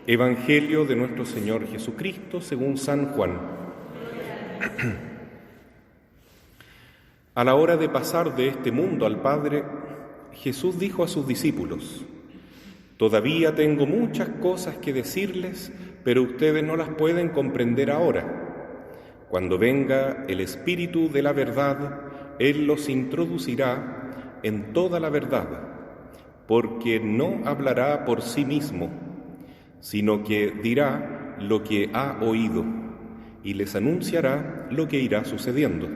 Evangelio de nuestro Señor Jesucristo según San Juan. A la hora de pasar de este mundo al Padre, Jesús dijo a sus discípulos: «Todavía tengo muchas cosas que decirles, pero ustedes no las pueden comprender ahora. Cuando venga el Espíritu de la verdad, Él los introducirá en toda la verdad, porque no hablará por sí mismo, sino que dirá lo que ha oído y les anunciará lo que irá sucediendo.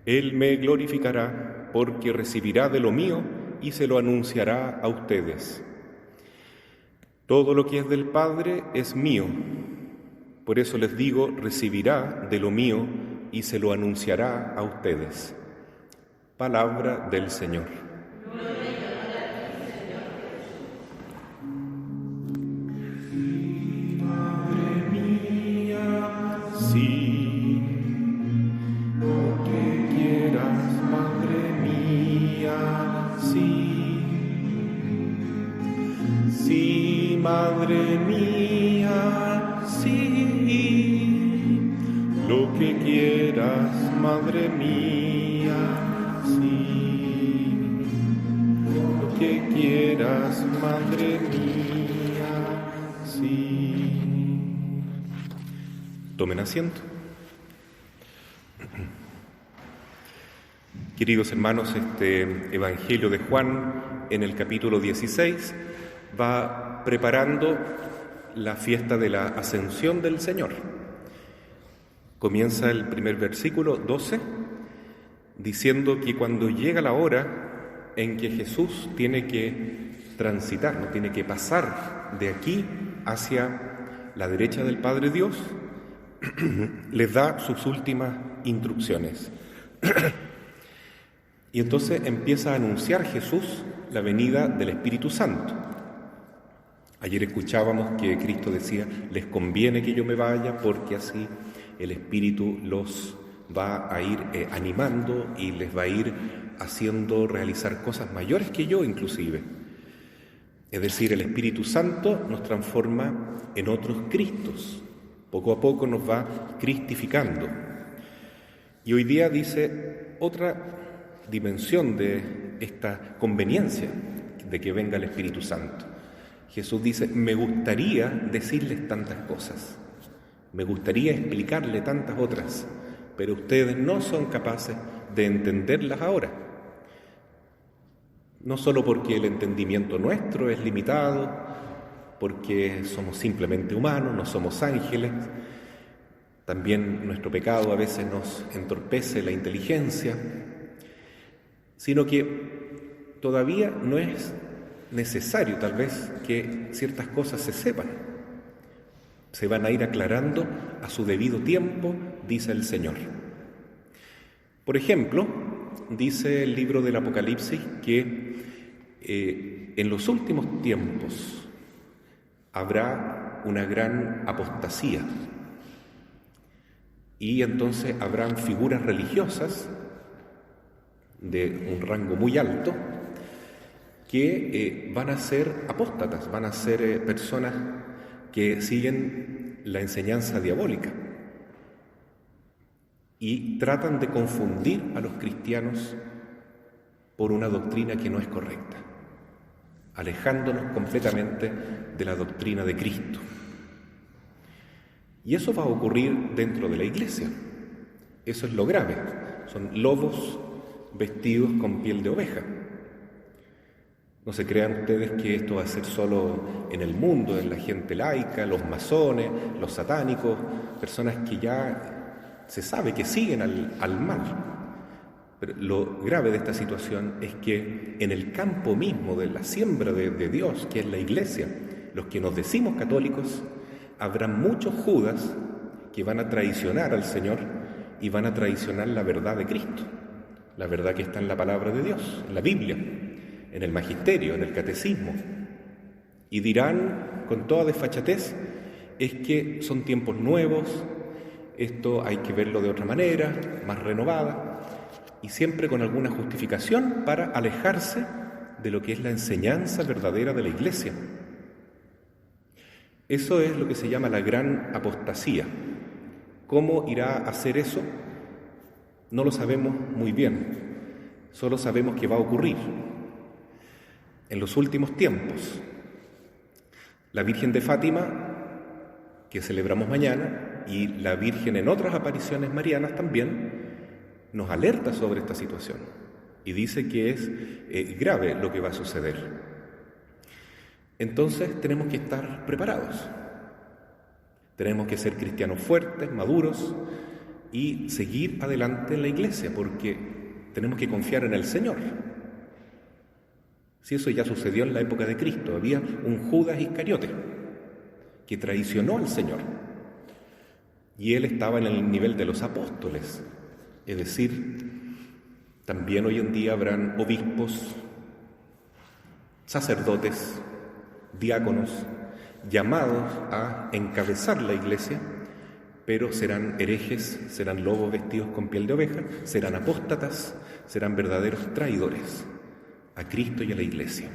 Él me glorificará porque recibirá de lo mío y se lo anunciará a ustedes. Todo lo que es del Padre es mío. Por eso les digo, recibirá de lo mío y se lo anunciará a ustedes». Palabra del Señor. Sí, lo que quieras, Madre mía, sí. Sí, Madre mía, sí. Lo que quieras, Madre mía, sí. Lo que quieras, Madre mía, sí. Tomen asiento. Queridos hermanos, este Evangelio de Juan, en el capítulo 16, va preparando la fiesta de la Ascensión del Señor. Comienza el primer versículo 12, diciendo que cuando llega la hora en que Jesús tiene que transitar, no tiene que pasar de aquí hacia la derecha del Padre Dios, les da sus últimas instrucciones. Y entonces empieza a anunciar Jesús la venida del Espíritu Santo. Ayer escuchábamos que Cristo decía: les conviene que yo me vaya porque así el Espíritu los va a ir animando y les va a ir haciendo realizar cosas mayores que yo inclusive. Es decir, el Espíritu Santo nos transforma en otros Cristos. Poco a poco nos va cristificando. Y hoy día dice otra dimensión de esta conveniencia de que venga el Espíritu Santo. Jesús dice: me gustaría decirles tantas cosas, me gustaría explicarle tantas otras, pero ustedes no son capaces de entenderlas ahora. No solo porque el entendimiento nuestro es limitado, porque somos simplemente humanos, no somos ángeles. También nuestro pecado a veces nos entorpece la inteligencia, sino que todavía no es necesario tal vez que ciertas cosas se sepan. Se van a ir aclarando a su debido tiempo, dice el Señor. Por ejemplo, dice el libro del Apocalipsis que en los últimos tiempos habrá una gran apostasía y entonces habrán figuras religiosas de un rango muy alto que van a ser apóstatas, van a ser personas que siguen la enseñanza diabólica y tratan de confundir a los cristianos por una doctrina que no es correcta, alejándonos completamente de la doctrina de Cristo. Y eso va a ocurrir dentro de la iglesia. Eso es lo grave. Son lobos vestidos con piel de oveja. No se crean ustedes que esto va a ser solo en el mundo, en la gente laica, los masones, los satánicos, personas que ya se sabe que siguen al mal. Pero lo grave de esta situación es que en el campo mismo de la siembra de Dios, que es la iglesia, los que nos decimos católicos, habrá muchos Judas que van a traicionar al Señor y van a traicionar la verdad de Cristo, la verdad que está en la palabra de Dios, en la Biblia, en el magisterio, en el catecismo, y dirán con toda desfachatez: es que son tiempos nuevos, esto hay que verlo de otra manera, más renovada, y siempre con alguna justificación para alejarse de lo que es la enseñanza verdadera de la Iglesia. Eso es lo que se llama la gran apostasía. ¿Cómo irá a hacer eso? No lo sabemos muy bien, solo sabemos que va a ocurrir. En los últimos tiempos, la Virgen de Fátima, que celebramos mañana, y la Virgen en otras apariciones marianas también, nos alerta sobre esta situación y dice que es grave lo que va a suceder. Entonces tenemos que estar preparados, tenemos que ser cristianos fuertes, maduros y seguir adelante en la Iglesia, porque tenemos que confiar en el Señor. Si eso ya sucedió en la época de Cristo, había un Judas Iscariote que traicionó al Señor y él estaba en el nivel de los apóstoles, es decir, también hoy en día habrán obispos, sacerdotes, diáconos llamados a encabezar la Iglesia, pero serán herejes, serán lobos vestidos con piel de oveja, serán apóstatas, serán verdaderos traidores a Cristo y a la Iglesia.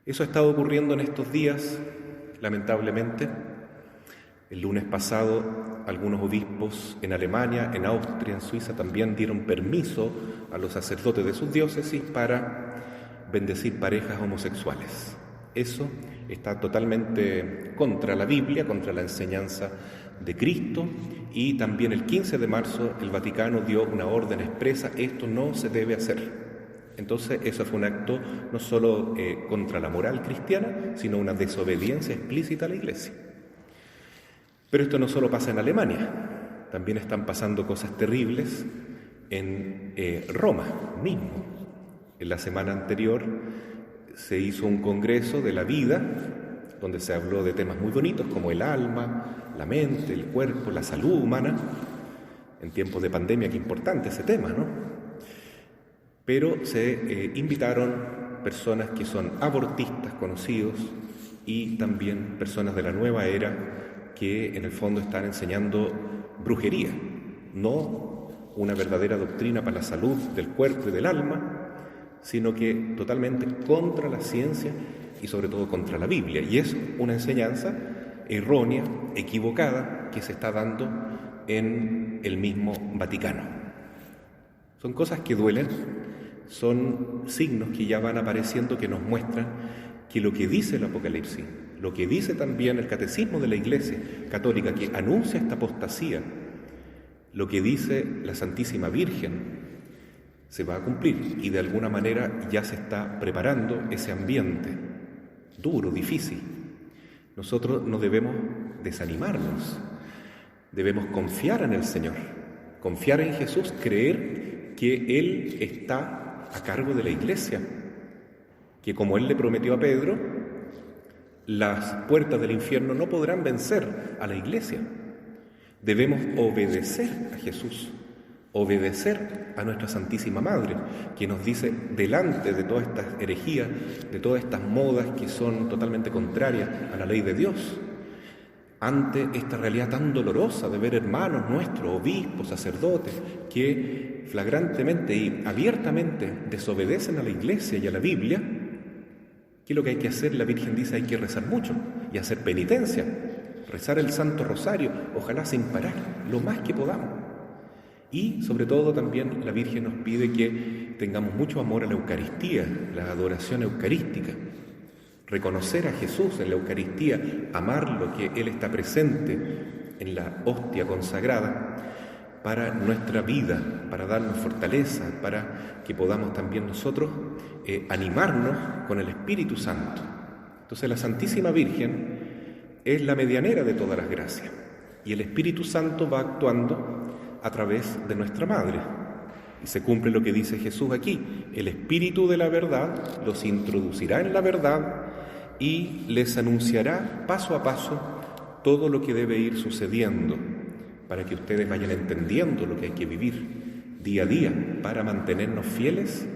Eso ha estado ocurriendo en estos días, lamentablemente. El lunes pasado, algunos obispos en Alemania, en Austria, en Suiza, también dieron permiso a los sacerdotes de sus diócesis para bendecir parejas homosexuales. Eso está totalmente contra la Biblia, contra la enseñanza de Cristo, y también el 15 de marzo el Vaticano dio una orden expresa: esto no se debe hacer. Entonces eso fue un acto no solo contra la moral cristiana, sino una desobediencia explícita a la Iglesia. Pero esto no solo pasa en Alemania, también están pasando cosas terribles en Roma mismo. En la semana anterior se hizo un congreso de la vida, donde se habló de temas muy bonitos como el alma, la mente, el cuerpo, la salud humana. En tiempos de pandemia, qué importante ese tema, ¿no? Pero se invitaron personas que son abortistas conocidos y también personas de la nueva era que en el fondo están enseñando brujería, no una verdadera doctrina para la salud del cuerpo y del alma, sino que totalmente contra la ciencia y sobre todo contra la Biblia. Y es una enseñanza errónea, equivocada, que se está dando en el mismo Vaticano. Son cosas que duelen, son signos que ya van apareciendo que nos muestran que lo que dice el Apocalipsis, lo que dice también el Catecismo de la Iglesia Católica, que anuncia esta apostasía, lo que dice la Santísima Virgen, se va a cumplir, y de alguna manera ya se está preparando ese ambiente duro, difícil. Nosotros no debemos desanimarnos, debemos confiar en el Señor, confiar en Jesús, creer que Él está a cargo de la Iglesia, que como Él le prometió a Pedro, las puertas del infierno no podrán vencer a la Iglesia. Debemos obedecer a Jesús, obedecer a nuestra Santísima Madre, que nos dice, delante de todas estas herejías, de todas estas modas que son totalmente contrarias a la ley de Dios, ante esta realidad tan dolorosa de ver hermanos nuestros, obispos, sacerdotes, que flagrantemente y abiertamente desobedecen a la Iglesia y a la Biblia, ¿qué es lo que hay que hacer? La Virgen dice, hay que rezar mucho y hacer penitencia, rezar el Santo Rosario, ojalá sin parar, lo más que podamos. Y sobre todo también la Virgen nos pide que tengamos mucho amor a la Eucaristía, la adoración eucarística, reconocer a Jesús en la Eucaristía, amarlo, que Él está presente en la hostia consagrada para nuestra vida, para darnos fortaleza, para que podamos también nosotros animarnos con el Espíritu Santo. Entonces la Santísima Virgen es la medianera de todas las gracias y el Espíritu Santo va actuando a través de nuestra Madre. Y se cumple lo que dice Jesús aquí: el Espíritu de la verdad los introducirá en la verdad y les anunciará paso a paso todo lo que debe ir sucediendo, para que ustedes vayan entendiendo lo que hay que vivir día a día para mantenernos fieles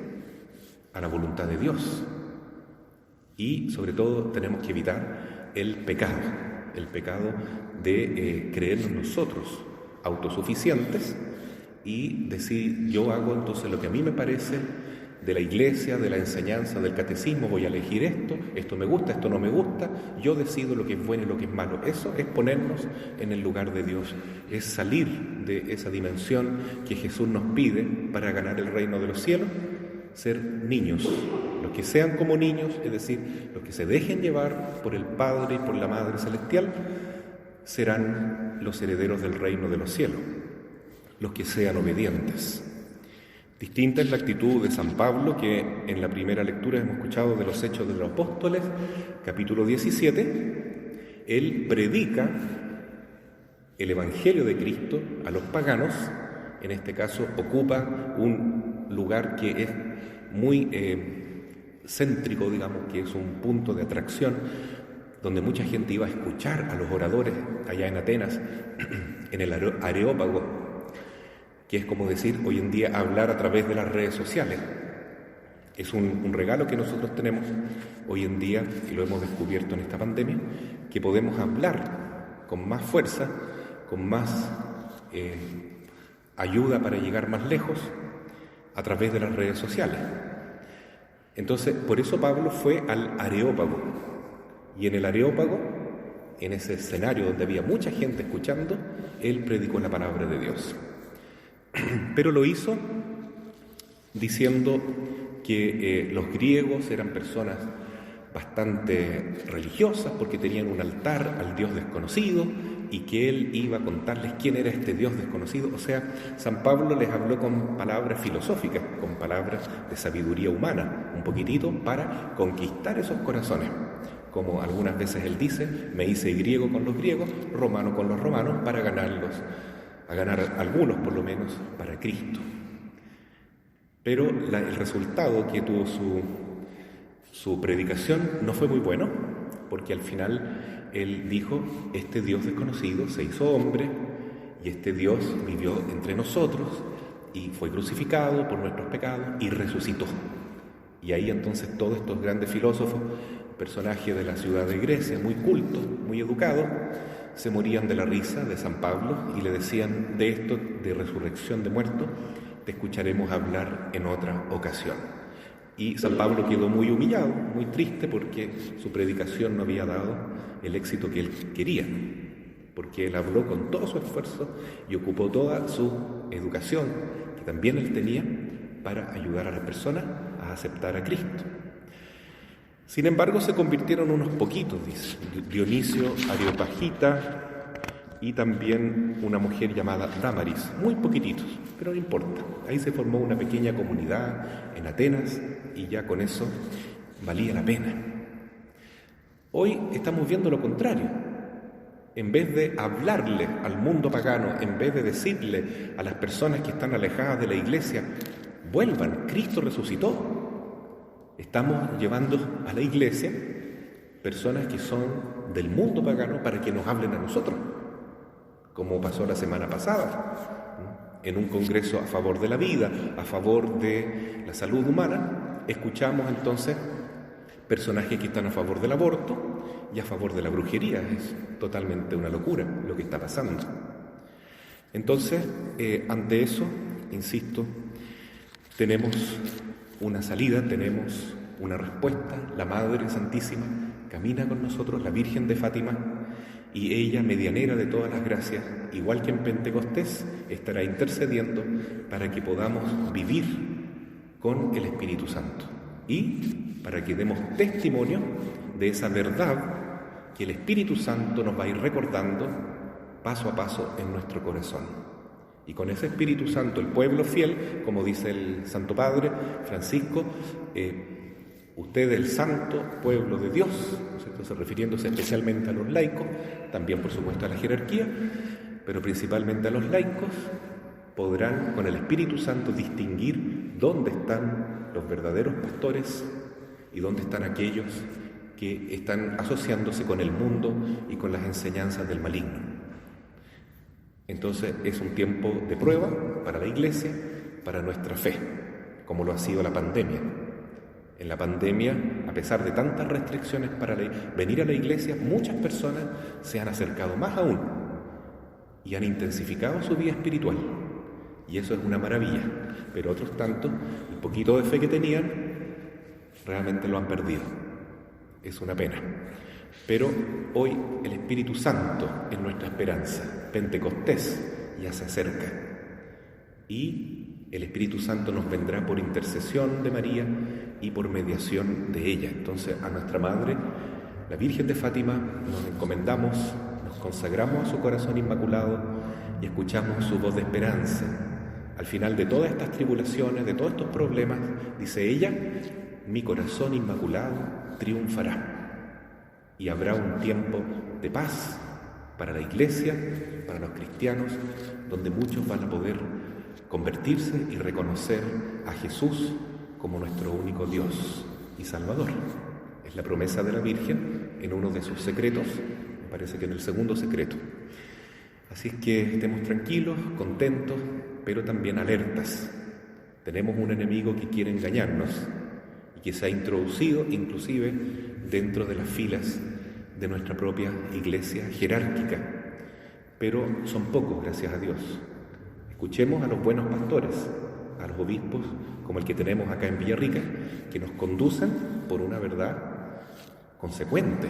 a la voluntad de Dios. Y sobre todo tenemos que evitar el pecado de creernos nosotros autosuficientes y decir, yo hago entonces lo que a mí me parece de la iglesia, de la enseñanza, del catecismo. Voy a elegir esto me gusta, esto no me gusta, yo decido lo que es bueno y lo que es malo. Eso es ponernos en el lugar de Dios, es salir de esa dimensión que Jesús nos pide para ganar el reino de los cielos, ser niños, los que sean como niños, es decir, los que se dejen llevar por el Padre y por la Madre Celestial, serán los herederos del reino de los cielos, los que sean obedientes. Distinta es la actitud de San Pablo, que en la primera lectura hemos escuchado de los Hechos de los Apóstoles, capítulo 17. Él predica el Evangelio de Cristo a los paganos. En este caso ocupa un lugar que es muy céntrico, digamos, que es un punto de atracción donde mucha gente iba a escuchar a los oradores allá en Atenas, en el Areópago, que es como decir hoy en día hablar a través de las redes sociales. Es un regalo que nosotros tenemos hoy en día, y lo hemos descubierto en esta pandemia, que podemos hablar con más fuerza, con más ayuda para llegar más lejos a través de las redes sociales. Entonces, por eso Pablo fue al Areópago, y en el Areópago, en ese escenario donde había mucha gente escuchando, él predicó la palabra de Dios. Pero lo hizo diciendo que los griegos eran personas bastante religiosas porque tenían un altar al Dios desconocido y que él iba a contarles quién era este Dios desconocido. O sea, San Pablo les habló con palabras filosóficas, con palabras de sabiduría humana, un poquitito para conquistar esos corazones. Como algunas veces él dice, me hice griego con los griegos, romano con los romanos, para a ganar algunos por lo menos para Cristo. Pero el resultado que tuvo su predicación no fue muy bueno, porque al final él dijo, este Dios desconocido se hizo hombre y este Dios vivió entre nosotros y fue crucificado por nuestros pecados y resucitó. Y ahí entonces todos estos grandes filósofos, personajes de la ciudad de Grecia, muy cultos, muy educados, se morían de la risa de San Pablo y le decían, de esto, de resurrección de muertos, te escucharemos hablar en otra ocasión. Y San Pablo quedó muy humillado, muy triste, porque su predicación no había dado el éxito que él quería, porque él habló con todo su esfuerzo y ocupó toda su educación, que también él tenía, para ayudar a las personas a aceptar a Cristo. Sin embargo, se convirtieron unos poquitos, dice Dionisio Areopagita y también una mujer llamada Dámaris, muy poquititos, pero no importa. Ahí se formó una pequeña comunidad en Atenas y ya con eso valía la pena. Hoy estamos viendo lo contrario. En vez de hablarle al mundo pagano, en vez de decirle a las personas que están alejadas de la iglesia, vuelvan, Cristo resucitó. Estamos llevando a la iglesia personas que son del mundo pagano para que nos hablen a nosotros, como pasó la semana pasada, en un congreso a favor de la vida, a favor de la salud humana. Escuchamos entonces personajes que están a favor del aborto y a favor de la brujería. Es totalmente una locura lo que está pasando. Entonces, ante eso, insisto, tenemos una salida, tenemos una respuesta. La Madre Santísima camina con nosotros, la Virgen de Fátima, y ella, medianera de todas las gracias, igual que en Pentecostés, estará intercediendo para que podamos vivir con el Espíritu Santo y para que demos testimonio de esa verdad que el Espíritu Santo nos va a ir recordando paso a paso en nuestro corazón. Y con ese Espíritu Santo, el pueblo fiel, como dice el Santo Padre Francisco, usted es el santo pueblo de Dios, ¿no es cierto? Entonces, refiriéndose especialmente a los laicos, también por supuesto a la jerarquía, pero principalmente a los laicos, podrán con el Espíritu Santo distinguir dónde están los verdaderos pastores y dónde están aquellos que están asociándose con el mundo y con las enseñanzas del maligno. Entonces es un tiempo de prueba para la Iglesia, para nuestra fe, como lo ha sido la pandemia. En la pandemia, a pesar de tantas restricciones para venir a la Iglesia, muchas personas se han acercado más aún y han intensificado su vida espiritual. Y eso es una maravilla. Pero otros tantos, el poquito de fe que tenían, realmente lo han perdido. Es una pena. Pero hoy el Espíritu Santo es nuestra esperanza. Pentecostés ya se acerca. Y el Espíritu Santo nos vendrá por intercesión de María y por mediación de ella. Entonces a nuestra Madre, la Virgen de Fátima, nos encomendamos, nos consagramos a su corazón inmaculado y escuchamos su voz de esperanza. Al final de todas estas tribulaciones, de todos estos problemas, dice ella, mi corazón inmaculado triunfará. Y habrá un tiempo de paz para la Iglesia, para los cristianos, donde muchos van a poder convertirse y reconocer a Jesús como nuestro único Dios y Salvador. Es la promesa de la Virgen en uno de sus secretos, me parece que en el segundo secreto. Así es que estemos tranquilos, contentos, pero también alertas. Tenemos un enemigo que quiere engañarnos y que se ha introducido inclusive dentro de las filas de nuestra propia iglesia jerárquica. Pero son pocos, gracias a Dios. Escuchemos a los buenos pastores, a los obispos, como el que tenemos acá en Villarrica, que nos conducen por una verdad consecuente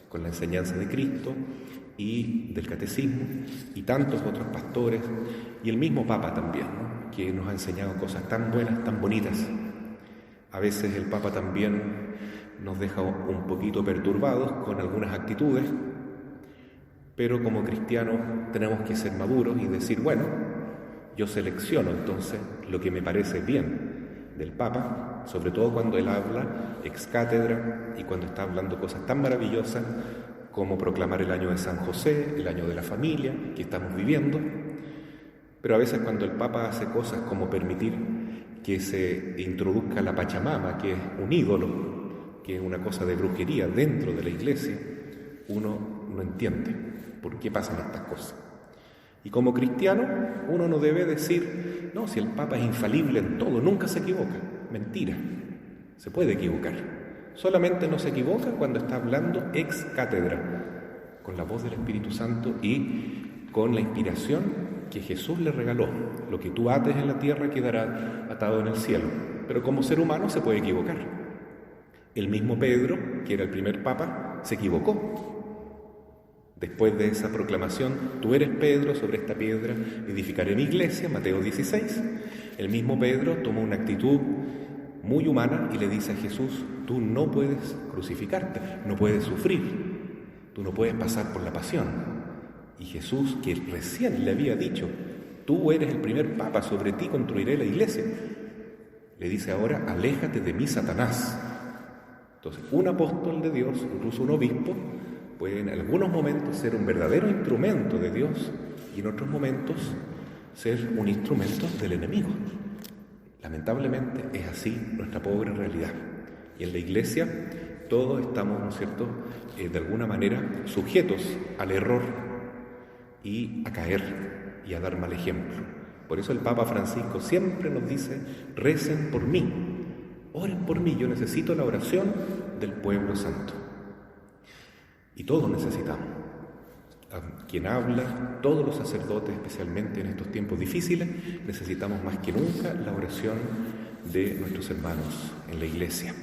con la enseñanza de Cristo y del catecismo, y tantos otros pastores, y el mismo Papa también, ¿no?, que nos ha enseñado cosas tan buenas, tan bonitas. A veces el Papa también nos deja un poquito perturbados con algunas actitudes, pero como cristianos tenemos que ser maduros y decir, bueno, yo selecciono entonces lo que me parece bien del Papa, sobre todo cuando él habla ex cátedra y cuando está hablando cosas tan maravillosas como proclamar el año de San José, el año de la familia que estamos viviendo. Pero a veces cuando el Papa hace cosas como permitir que se introduzca la Pachamama, que es un ídolo, que es una cosa de brujería dentro de la Iglesia, uno no entiende por qué pasan estas cosas. Y como cristiano, uno no debe decir, no, si el Papa es infalible en todo, nunca se equivoca. Mentira, se puede equivocar. Solamente no se equivoca cuando está hablando ex cátedra, con la voz del Espíritu Santo y con la inspiración que Jesús le regaló. Lo que tú ates en la tierra quedará atado en el cielo. Pero como ser humano se puede equivocar. El mismo Pedro, que era el primer papa, se equivocó. Después de esa proclamación, tú eres Pedro, sobre esta piedra edificaré mi iglesia, Mateo 16. El mismo Pedro tomó una actitud muy humana y le dice a Jesús, tú no puedes crucificarte, no puedes sufrir, tú no puedes pasar por la pasión. Y Jesús, que recién le había dicho, tú eres el primer papa, sobre ti construiré la iglesia, le dice ahora, aléjate de mí, Satanás. Entonces, un apóstol de Dios, incluso un obispo, puede en algunos momentos ser un verdadero instrumento de Dios y en otros momentos ser un instrumento del enemigo. Lamentablemente es así nuestra pobre realidad. Y en la Iglesia todos estamos, ¿no es cierto?, de alguna manera sujetos al error y a caer y a dar mal ejemplo. Por eso el Papa Francisco siempre nos dice, recen por mí, oren por mí, yo necesito la oración del pueblo santo. Y todos necesitamos. Quien habla, todos los sacerdotes, especialmente en estos tiempos difíciles, necesitamos más que nunca la oración de nuestros hermanos en la Iglesia.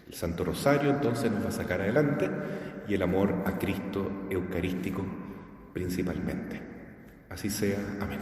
El Santo Rosario entonces nos va a sacar adelante y el amor a Cristo eucarístico principalmente. Así sea. Amén.